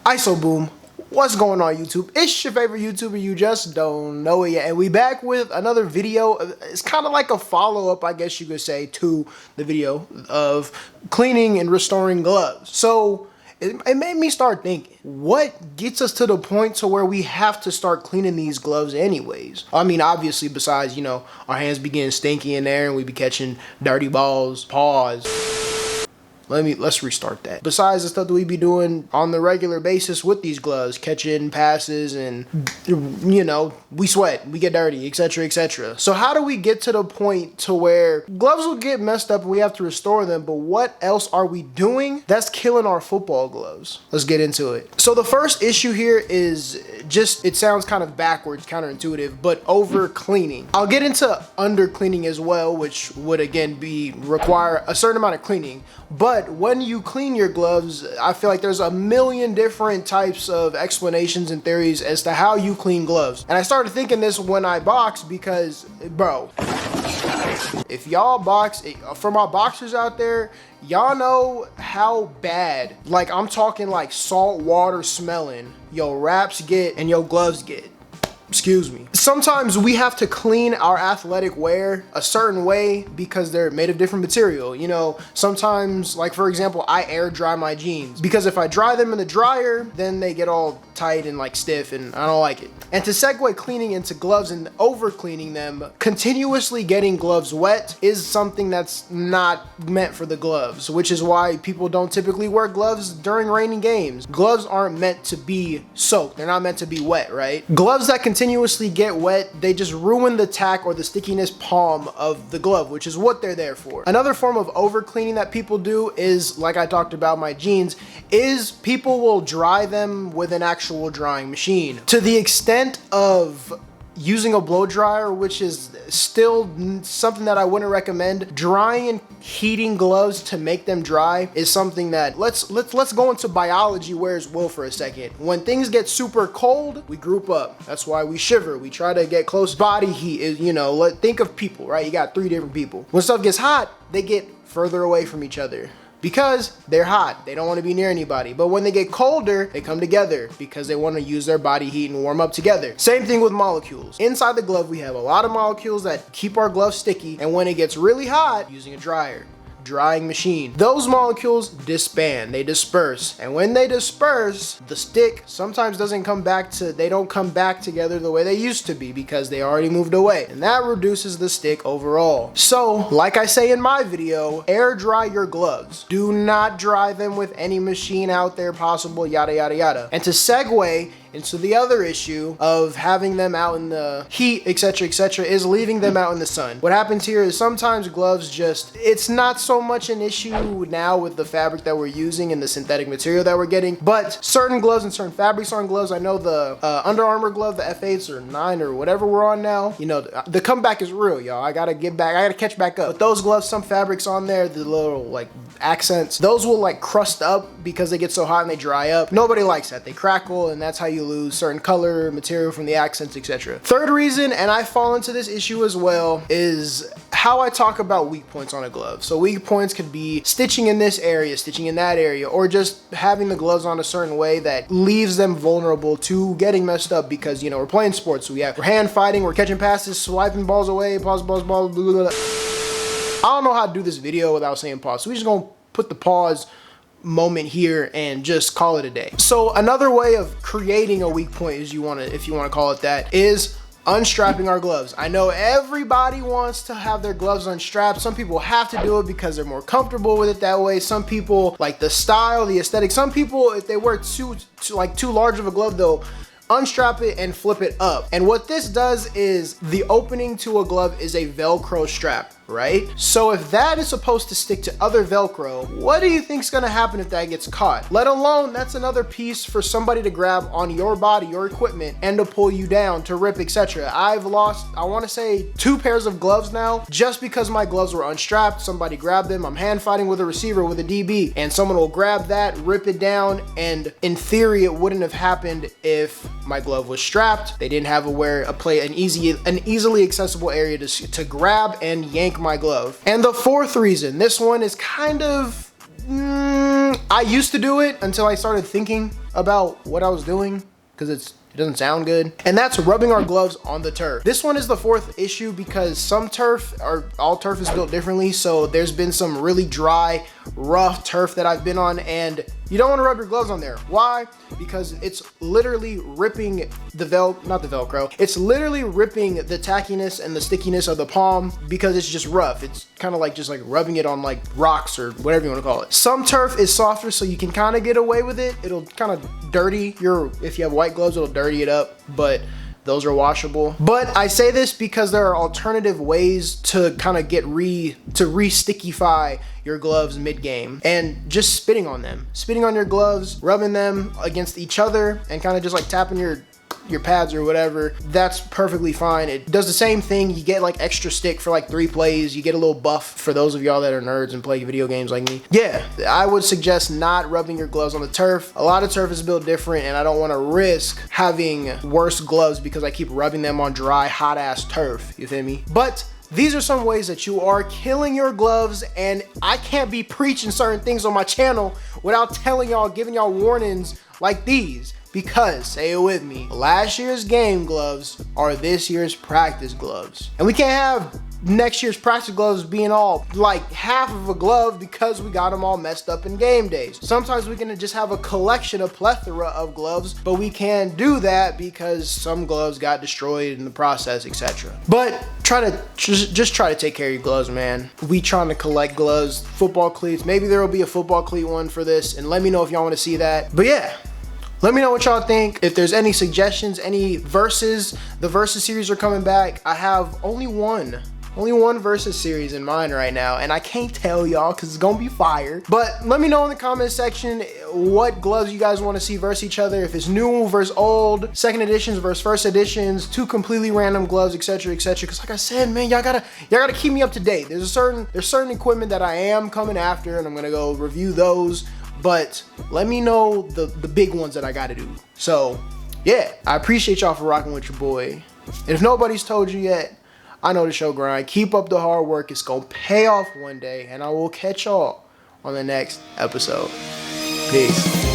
ISO boom. What's going on, YouTube? It's your favorite YouTuber, you just don't know it yet, and we back with another video. It's kind of like a follow-up, I guess you could say, to the video of cleaning and restoring gloves. So it made me start thinking, what gets us to the point to where we have to start cleaning these gloves anyways? I mean, obviously, besides, you know, our hands be getting stinky in there and we be catching dirty balls, paws. Let's restart that. Besides the stuff that we be doing on the regular basis with these gloves, catching passes and, you know, we sweat, we get dirty, etc., etc. So how do we get to the point to where gloves will get messed up and we have to restore them, but what else are we doing that's killing our football gloves? Let's get into it. So the first issue here is just, it sounds kind of backwards, counterintuitive, but over cleaning. I'll get into under cleaning as well, which would again require a certain amount of cleaning. But when you clean your gloves, I feel like there's a million different types of explanations and theories as to how you clean gloves. And I started thinking this when I box because, bro, if y'all box, for my boxers out there, y'all know how bad, like I'm talking like salt water smelling, your wraps get and your gloves get. Excuse me. Sometimes we have to clean our athletic wear a certain way because they're made of different material. You know, sometimes, like for example, I air dry my jeans because if I dry them in the dryer, then they get all tight and like stiff and I don't like it. And to segue cleaning into gloves and over cleaning them, continuously getting gloves wet is something that's not meant for the gloves, which is why people don't typically wear gloves during raining games. Gloves aren't meant to be soaked. They're not meant to be wet, right? Gloves that continuously get wet, they just ruin the tack or the stickiness palm of the glove, which is what they're there for. Another form of over cleaning that people do is, like I talked about my jeans, is people will dry them with an actual drying machine. To the extent of using a blow dryer, which is still something that I wouldn't recommend. Drying and heating gloves to make them dry is something that let's go into biology where's Will for a second. When things get super cold, we group up. That's why we shiver. We try to get close. Body heat is, you know, think of people, right? You got 3 different people. When stuff gets hot, they get further away from each other because they're hot. They don't want to be near anybody. But when they get colder, they come together because they want to use their body heat and warm up together. Same thing with molecules. Inside the glove, we have a lot of molecules that keep our glove sticky. And when it gets really hot, using a drying machine, those molecules disband, they disperse. And when they disperse, the stick sometimes doesn't come back they don't come back together the way they used to be because they already moved away. And that reduces the stick overall. So, like I say in my video, air dry your gloves. Do not dry them with any machine out there possible, yada, yada, yada. And to segue into the other issue of having them out in the heat, etc., etc., is leaving them out in the sun. What happens here is sometimes gloves it's not so much an issue now with the fabric that we're using and the synthetic material that we're getting, but certain gloves and certain fabrics on gloves, I know the Under Armour glove, the F8s or 9 or whatever we're on now, you know, the comeback is real, y'all. I gotta catch back up. But those gloves, some fabrics on there, the little like accents, those will like crust up because they get so hot and they dry up. Nobody likes that. They crackle, and that's how you lose certain color, material from the accents, etc. Third reason, and I fall into this issue as well, is how I talk about weak points on a glove. So weak points could be stitching in this area, stitching in that area, or just having the gloves on a certain way that leaves them vulnerable to getting messed up because, you know, we're playing sports. So we're hand fighting, we're catching passes, swiping balls away, balls, blah, blah, blah. I don't know how to do this video without saying pause. So we're just gonna put the pause moment here and just call it a day. So another way of creating a weak point, if you want to call it that, is unstrapping our gloves. I know everybody wants to have their gloves unstrapped. Some people have to do it because they're more comfortable with it that way. Some people like the style, the aesthetic. Some people, if they wear too large of a glove, they'll unstrap it and flip it up. And what this does is the opening to a glove is a Velcro strap, right? So if that is supposed to stick to other Velcro, what do you think is gonna happen if that gets caught? Let alone, that's another piece for somebody to grab on your body, your equipment, and to pull you down, to rip, etc. I've lost, I wanna say 2 pairs of gloves now, just because my gloves were unstrapped. Somebody grabbed them. I'm hand fighting with a receiver, with a DB, and someone will grab that, rip it down, and in theory, it wouldn't have happened if my glove was strapped. They didn't have an easily accessible area to grab and yank my glove. And the fourth reason, this one is kind of I used to do it until I started thinking about what I was doing, because it doesn't sound good. And that's rubbing our gloves on the turf. This one is the fourth issue because some turf, or all turf is built differently. So there's been some really dry, rough turf that I've been on, and you don't want to rub your gloves on there. Why? Because it's literally ripping not the Velcro. It's literally ripping the tackiness and the stickiness of the palm because it's just rough. It's kind of like just like rubbing it on like rocks or whatever you want to call it. Some turf is softer, so you can kind of get away with it. It'll kind of dirty if you have white gloves, it'll dirty it up, but those are washable. But I say this because there are alternative ways to kind of get re-stickify your gloves mid-game, and just spitting on them. Spitting on your gloves, rubbing them against each other, and kind of just like tapping your pads or whatever, that's perfectly fine. It does the same thing. You get like extra stick for like 3 plays. You get a little buff for those of y'all that are nerds and play video games like me. Yeah, I would suggest not rubbing your gloves on the turf. A lot of turf is built different, and I don't want to risk having worse gloves because I keep rubbing them on dry, hot ass turf. You feel me? But these are some ways that you are killing your gloves, and I can't be preaching certain things on my channel without telling y'all, giving y'all warnings like these. Because, say it with me, last year's game gloves are this year's practice gloves. And we can't have next year's practice gloves being all like half of a glove because we got them all messed up in game days. Sometimes we can just have a plethora of gloves, but we can't do that because some gloves got destroyed in the process, etc. But just try to take care of your gloves, man. We trying to collect gloves, football cleats. Maybe there will be a football cleat one for this, and let me know if y'all want to see that. But yeah, let me know what y'all think. If there's any suggestions, any verses, the versus series are coming back. I have only one versus series in mind right now, and I can't tell y'all because it's gonna be fire. But let me know in the comment section what gloves you guys want to see versus each other. If it's new versus old, second editions versus first editions, 2 completely random gloves, etc, etc. Because like I said, man, y'all gotta keep me up to date. There's certain equipment that I am coming after, and I'm gonna go review those. But let me know the big ones that I gotta do. So yeah, I appreciate y'all for rocking with your boy. And if nobody's told you yet, I know the show grind. Keep up the hard work. It's gonna pay off one day, and I will catch y'all on the next episode. Peace.